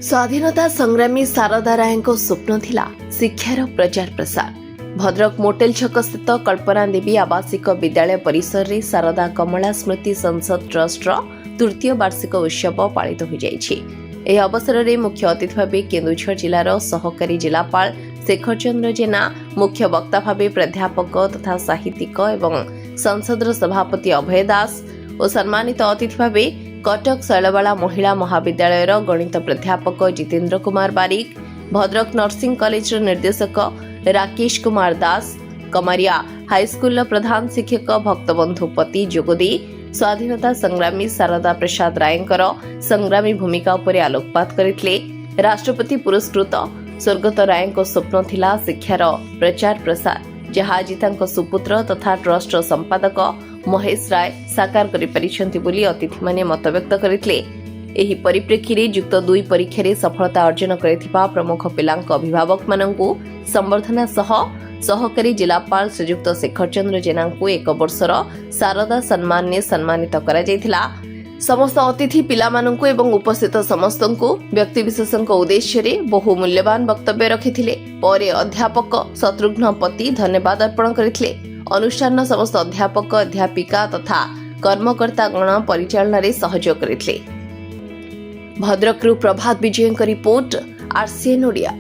स्वाधीनता संग्रामी शारदा रायको स्वप्न थिला शिक्षार प्रचार प्रसार। भद्रक मोटेल छक स्थित कल्पना देवी आवासिक विद्यालय परिसर रे शारदा कमला स्मृति संसद ट्रस्ट तृतीय वार्षिक उत्सव पालित हो जाइछि। एही अवसर रे मुख्य अतिथि भावे केन्दुझर जिलार सहकारी जिलापाल शेखर चंद्र जेना, मुख्य वक्ता भावे प्राध्यापक तथा साहित्यिक एवं संसदर सभापति अभय दास और सम्मानित अतिथि भावे कटक शैलबाला महिला महाविद्यालय गणित प्राध्यापक जितेन्द्र कुमार बारिक, भद्रक नर्सिंग कॉलेज निर्देशक राकेश कुमार दास, कमरिया हाईस्कूल प्रधान शिक्षक भक्तबंधु पति जोगदे स्वाधीनता संग्रामी शारदा प्रसाद रायंकर संग्रामी भूमिका उपर आलोकपात करथिले। राष्ट्रपति पुरस्कृत स्वर्गत रायंको स्वप्न थिला शिक्षार प्रचार प्रसार, जहा आज तांको सुपुत्र तथा ट्रस्ट संपादक महेश राय साकार करिपारिछन्ति बोली अतिथि माने मत व्यक्त करथिले। एही परिप्रेक्षी रे युक्त 2 परीक्षा रे सफलता अर्जन करिथिबा प्रमुख पिलांक अभिभावक मानंकु संबर्धना सह सहकारी जिलापाल श्रीयुक्त शेखर चंद्र जेनांकु 1 वर्षर शारदा सम्मान ने सम्मानित करा जायथिला। समस्त अतिथि पिलामानंकु एवं उपस्थित समस्तंकु व्यक्तिविशेषंक उद्देश्य रे बहु मूल्यवान वक्तव्य रखिथिले। परे अध्यापक शत्रुघ्न पति धन्यवाद अर्पण करथिले। अनुष्ठान समस्त अध्यापक अध्यापिका तथा कर्मकर्ता गण परिचालन रे सहयोग करथिले। भद्रकरू प्रभात विजयଙ୍କ रिपोर्ट आरसीएन ओडिया।